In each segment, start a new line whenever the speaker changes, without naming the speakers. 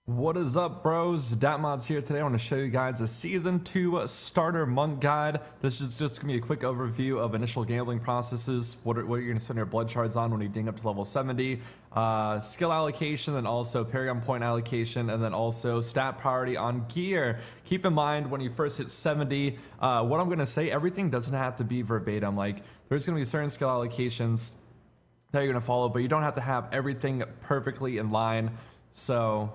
What is up, bros? Modz here. Today I want to show you guys a season 2 starter monk guide. This is just gonna be a quick overview of initial gambling processes, what you're gonna spend your blood shards on when you ding up to level 70, skill allocation, and also Paragon point allocation, and then also stat priority on gear. Keep in mind when you first hit 70, what I'm gonna say, everything doesn't have to be verbatim. Like, there's gonna be certain skill allocations that you're gonna follow, but you don't have to have everything perfectly in line. So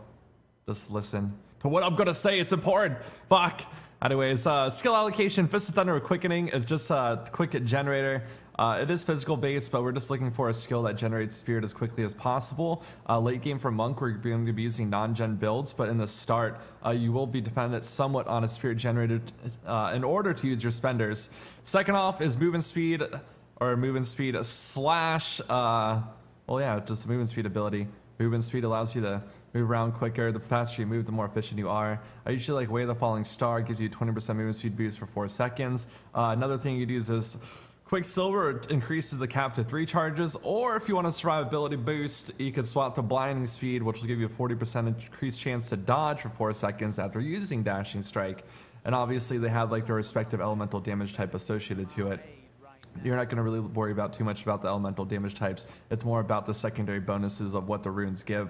just listen to what I'm gonna say. It's important. Fuck. Anyways, skill allocation, Fist of Thunder with Quickening is just a quick generator. It is physical based, but we're just looking for a skill that generates spirit as quickly as possible. Late game for monk, we're going to be using non-gen builds, but in the start, you will be dependent somewhat on a spirit generated in order to use your spenders. Second off is movement speed, or movement speed slash, well yeah, just a movement speed ability. Movement speed allows you to move around quicker. The faster you move, the more efficient you are. I usually like Way of the Falling Star. Gives you 20% movement speed boost for 4 seconds. Another thing you'd use is Quicksilver. It increases the cap to 3 charges. Or if you want a survivability boost, you could swap to Blinding Speed, which will give you a 40% increased chance to dodge for 4 seconds after using Dashing Strike. And obviously they have like their respective elemental damage type associated to it. You're not going to really worry about too much about the elemental damage types. It's more about the secondary bonuses of what the runes give.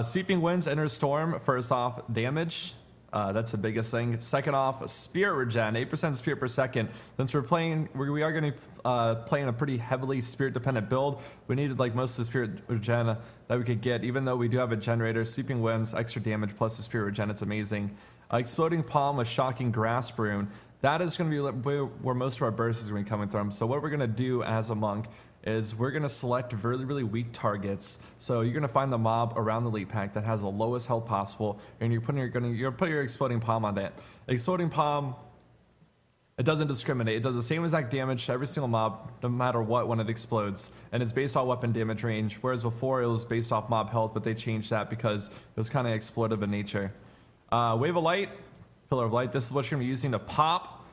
Sweeping Winds, Inner Storm. First off, damage. That's the biggest thing. Second off, Spirit Regen, 8% Spirit per second. Since we are going to play in a pretty heavily Spirit dependent build, we needed like most of the Spirit Regen that we could get. Even though we do have a generator, Sweeping Winds, extra damage plus the Spirit Regen, it's amazing. Exploding Palm with Shocking Grasp rune. That is going to be where most of our bursts is going to be coming from. So what we're going to do as a monk is we're going to select really, really weak targets. So you're going to find the mob around the elite pack that has the lowest health possible, and you're going to put your Exploding Palm on it. Exploding Palm, it doesn't discriminate. It does the same exact damage to every single mob, no matter what, when it explodes. And it's based on weapon damage range, whereas before it was based off mob health, but they changed that because it was kind of exploitive in nature. Wave of Light, Pillar of Light. This is what you're going to be using to pop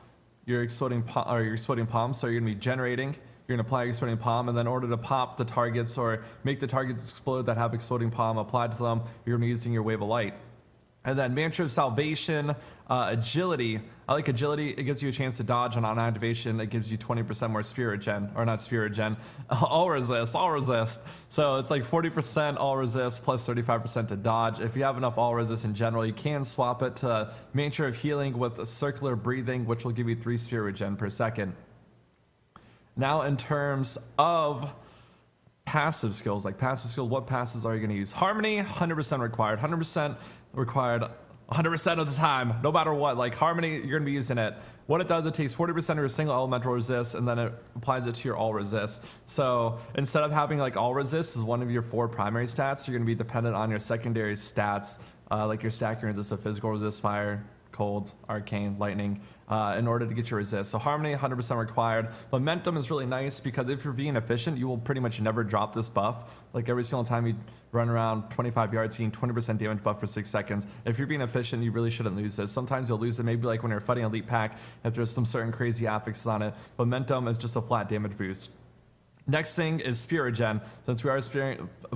your exploding palm. So you're going to be generating. You're going to apply Exploding Palm, and then in order to pop the targets or make the targets explode that have Exploding Palm applied to them, you're going to be using your Wave of Light. And then Mantra of Salvation, Agility. I like Agility. It gives you a chance to dodge, and on activation, it gives you 20% more Spirit Gen, or not Spirit Gen, all resist. So it's like 40% all resist plus 35% to dodge. If you have enough all resist in general, you can swap it to Mantra of Healing with Circular Breathing, which will give you 3 Spirit Gen per second. Now in terms of passive skills, what passes are you going to use? Harmony, 100% required. 100% required 100% of the time, no matter what. Like Harmony, you're going to be using it. What it does, it takes 40% of your single elemental resist, and then it applies it to your all resist. So instead of having like all resist as one of your 4 primary stats, you're going to be dependent on your secondary stats, like your stacking resist of physical resist, fire, cold, arcane, lightning, in order to get your resist. So Harmony, 100% required. Momentum is really nice because if you're being efficient, you will pretty much never drop this buff. Like every single time you run around 25 yards, getting 20% damage buff for 6 seconds. If you're being efficient, you really shouldn't lose this. Sometimes you'll lose it, maybe like when you're fighting Elite Pack, if there's some certain crazy affixes on it. Momentum is just a flat damage boost. Next thing is Spirit Gen. Since we are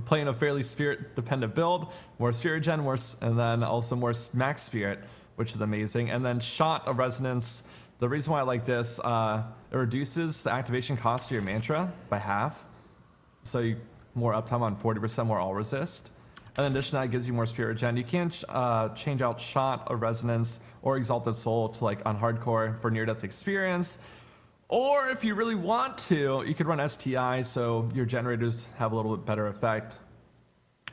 playing a fairly Spirit dependent build, more Spirit Gen, and then also more Max Spirit, which is amazing. And then Shot of Resonance. The reason why I like this, it reduces the activation cost of your mantra by half. So you more uptime on 40% more all resist. And in addition to that, it gives you more Spirit Gen. You can change out Shot of Resonance or Exalted Soul to like on hardcore for near-death experience. Or if you really want to, you could run STI so your generators have a little bit better effect.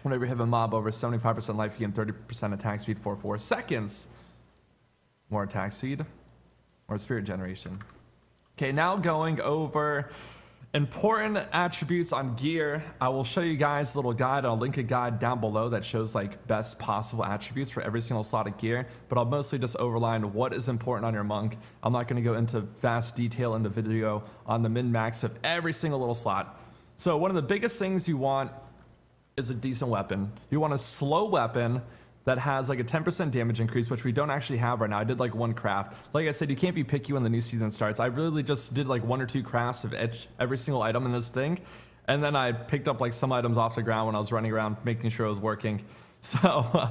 Whenever you have a mob over 75% life, you gain 30% attack speed for 4 seconds. More attack speed, or spirit generation. Okay, now going over important attributes on gear. I will show you guys a little guide. I'll link a guide down below that shows like best possible attributes for every single slot of gear, but I'll mostly just overline what is important on your monk. I'm not going to go into vast detail in the video on the min-max of every single little slot. So one of the biggest things you want is a decent weapon. You want a slow weapon that has like a 10% damage increase, which we don't actually have right now. I did like 1 craft. Like I said, you can't be picky when the new season starts. I really just did like 1 or 2 crafts of every single item in this thing. And then I picked up like some items off the ground when I was running around making sure it was working. So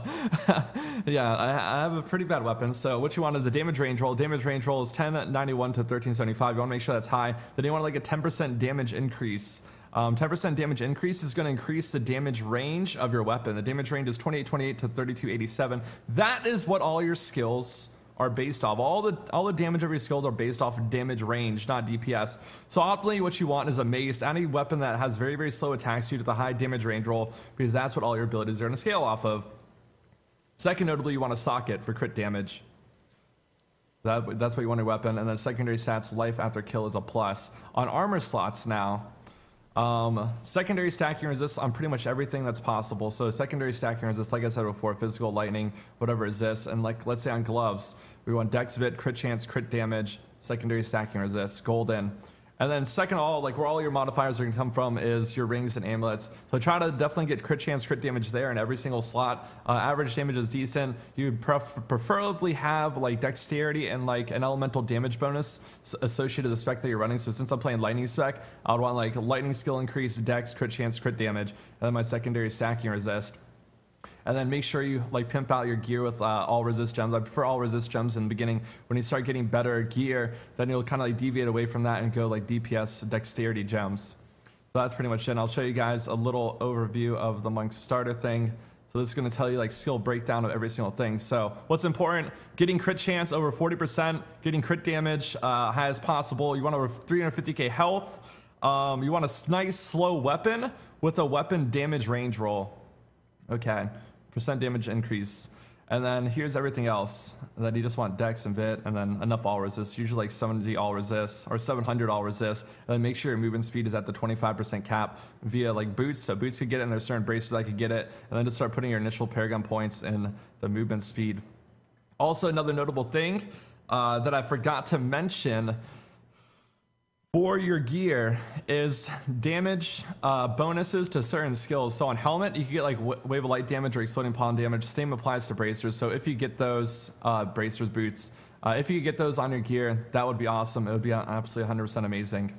yeah, I have a pretty bad weapon. So what you want is the damage range roll. Damage range roll is 1091 to 1375. You want to make sure that's high. Then you want like a 10% damage increase. 10% damage increase is going to increase the damage range of your weapon. The damage range is 2828 to 3287. That is what all your skills are based off. All the damage of your skills are based off of damage range, not DPS. So optimally what you want is a mace, any weapon that has very, very slow attack speed with a high damage range roll, because that's what all your abilities are going to scale off of. Second, notably, you want a socket for crit damage. That's what you want in your weapon. And then secondary stats, life after kill is a plus. On armor slots now, secondary stacking resist on pretty much everything that's possible. So secondary stacking resist, like I said before, physical, lightning, whatever resists. And like, let's say on gloves, we want dex vit, crit chance, crit damage, secondary stacking resist, golden. And then second of all, like where all your modifiers are going to come from is your rings and amulets. So try to definitely get crit chance, crit damage there in every single slot. Average damage is decent. You'd preferably have like dexterity and like an elemental damage bonus associated with the spec that you're running. So since I'm playing lightning spec, I would want like lightning skill increase, dex, crit chance, crit damage, and then my secondary stacking resist. And then make sure you like pimp out your gear with all resist gems. I prefer all resist gems in the beginning. When you start getting better gear, then you'll kind of like deviate away from that and go like DPS dexterity gems. So that's pretty much it. And I'll show you guys a little overview of the monk starter thing. So this is going to tell you like skill breakdown of every single thing. So what's important, getting crit chance over 40%, getting crit damage high as possible. You want over 350k health. You want a nice slow weapon with a weapon damage range roll. Okay. Percent damage increase, and then here's everything else. And then you just want dex and vit, and then enough all resist, usually like 70 all resist or 700 all resist, and then make sure your movement speed is at the 25% cap via like boots. So boots could get it, and there's certain braces that could get it, and then just start putting your initial Paragon points in the movement speed. Also, another notable thing that I forgot to mention for your gear is damage bonuses to certain skills. So on helmet, you can get like wave of light damage or exploding palm damage. Same applies to bracers. So if you get those bracers boots, if you get those on your gear, that would be awesome. It would be absolutely 100% amazing.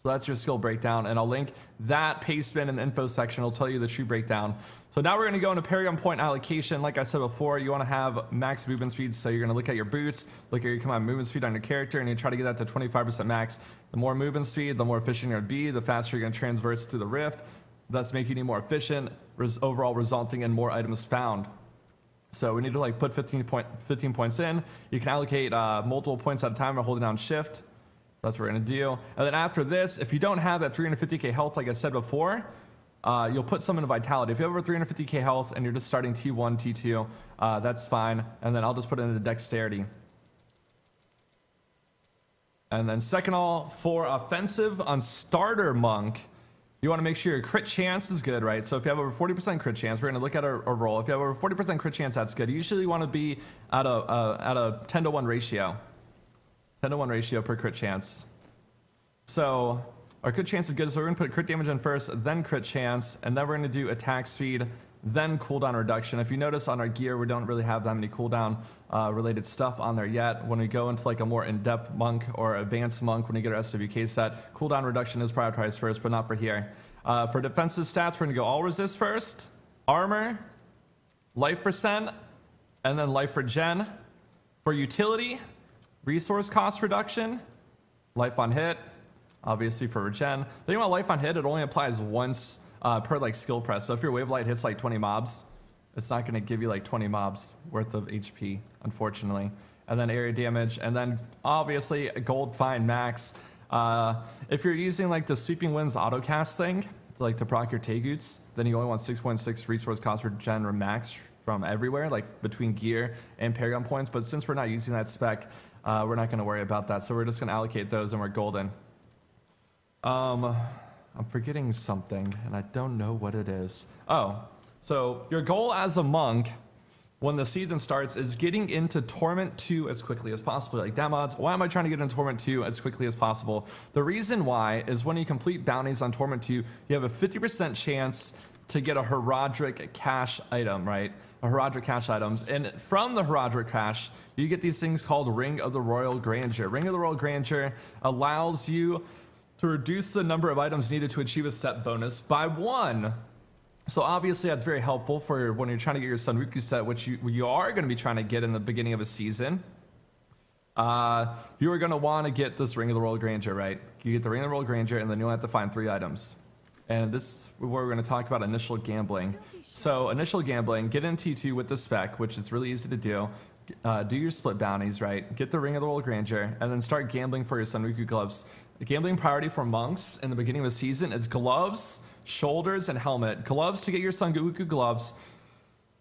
So that's your skill breakdown, and I'll link that paste bin in the info section. It'll tell you the true breakdown. So now we're going to go into Paragon point allocation. Like I said before, you want to have max movement speed. So you're going to look at your boots, look at your combined movement speed on your character, and you try to get that to 25% max. The more movement speed, the more efficient you're going to be, the faster you're going to transverse through the rift, thus making you more efficient, overall resulting in more items found. So we need to like put 15 points in. You can allocate multiple points at a time by holding down shift. That's what we're going to do. And then after this, if you don't have that 350k health, like I said before, you'll put some in vitality. If you have over 350k health and you're just starting T1, T2, that's fine. And then I'll just put it into dexterity. And then second all, for offensive on starter monk, you want to make sure your crit chance is good, right? So if you have over 40% crit chance, we're going to look at a roll. If you have over 40% crit chance, that's good. You usually want to be at a 10-to-1 ratio. 10-to-1 ratio per crit chance. So our crit chance is good, so we're going to put crit damage in first, then crit chance, and then we're going to do attack speed, then cooldown reduction. If you notice on our gear, we don't really have that many cooldown related stuff on there yet. When we go into like a more in-depth monk or advanced monk, when you get our SWK set, cooldown reduction is prioritized first, but not for here. For defensive stats, we're going to go all resist first, armor, life percent, and then life regen. For utility, resource cost reduction, life on hit, obviously for regen. The thing about life on hit, it only applies once per like skill press. So if your wave light hits like 20 mobs, it's not going to give you like 20 mobs worth of HP, unfortunately. And then area damage, and then obviously a gold fine max. If you're using like the sweeping winds autocast thing to proc your Teguts, then you only want 6.6 resource cost regen or max from everywhere, like between gear and Paragon points. But since we're not using that spec, we're not going to worry about that. So we're just going to allocate those, and we're golden. I'm forgetting something, and I don't know what it is. Oh, so your goal as a monk when the season starts is getting into Torment 2 as quickly as possible. Like, damn odds, why am I trying to get into Torment 2 as quickly as possible? The reason why is when you complete bounties on Torment 2, you have a 50% chance to get a Herodric cash item, right? A Herodric cash items. And from the Herodric cash, you get these things called Ring of the Royal Grandeur. Ring of the Royal Grandeur allows you to reduce the number of items needed to achieve a set bonus by 1. So obviously that's very helpful for when you're trying to get your Sunruku set, which you are going to be trying to get in the beginning of a season. You are going to want to get this Ring of the Royal Grandeur, right? You get the Ring of the Royal Grandeur, and then you'll have to find 3 items. And this is where we're going to talk about initial gambling. So initial gambling, get in T2 with the spec, which is really easy to do. Do your split bounties, right? Get the Ring of the Royal Grandeur, and then start gambling for your Sunruku gloves. The gambling priority for monks in the beginning of the season is gloves, shoulders, and helmet. Gloves to get your Sunruku gloves.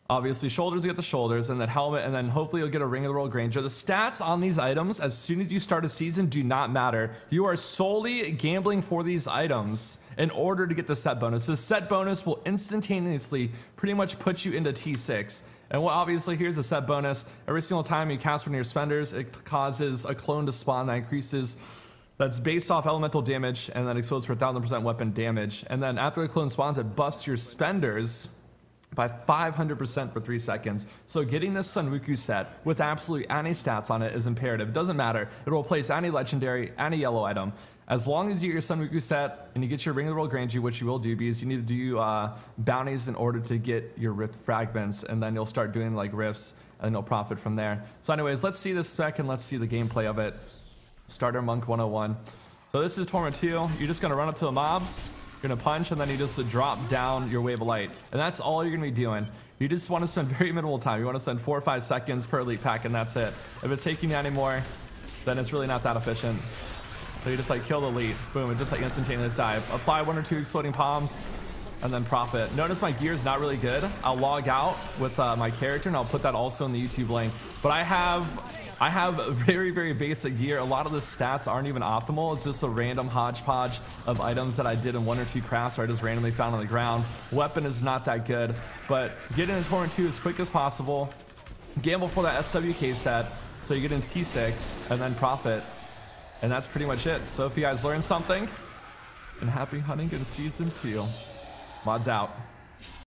Obviously, shoulders to get the shoulders, and then helmet, and then hopefully you'll get a Ring of the Royal Grandeur. The stats on these items, as soon as you start a season, do not matter. You are solely gambling for these items in order to get the set bonus. The set bonus will instantaneously pretty much put you into T6. And well, obviously, here's the set bonus. Every single time you cast one of your spenders, it causes a clone to spawn that increases. That's based off elemental damage, and then explodes for 1000% weapon damage. And then after the clone spawns, it buffs your spenders by 500% for 3 seconds. So getting this Sunruku set with absolutely any stats on it is imperative. It doesn't matter. It will replace any legendary, any yellow item. As long as you get your Sunruku set and you get your Ring of the Royal Grandeur, which you will do because you need to do bounties in order to get your rift fragments, and then you'll start doing like rifts and you'll profit from there. So anyways, let's see this spec and let's see the gameplay of it. Starter Monk 101. So this is Tournament 2. You're just going to run up to the mobs, you're going to punch, and then you just drop down your Wave of Light. And that's all you're going to be doing. You just want to spend very minimal time. You want to spend 4 or 5 seconds per elite pack, and that's it. If it's taking you anymore, then it's really not that efficient. So you just like kill the elite, boom, and just like instantaneous dive. Apply 1 or 2 exploding palms, and then profit. Notice my gear is not really good. I'll log out with my character, and I'll put that also in the YouTube link. But I have very, very basic gear. A lot of the stats aren't even optimal. It's just a random hodgepodge of items that I did in 1 or 2 crafts, or I just randomly found on the ground. Weapon is not that good, but get into Tournament 2 as quick as possible. Gamble for that SWK set, so you get into T6, and then profit. And that's pretty much it. So if you guys learned something, and happy hunting in Season 2. Modz out.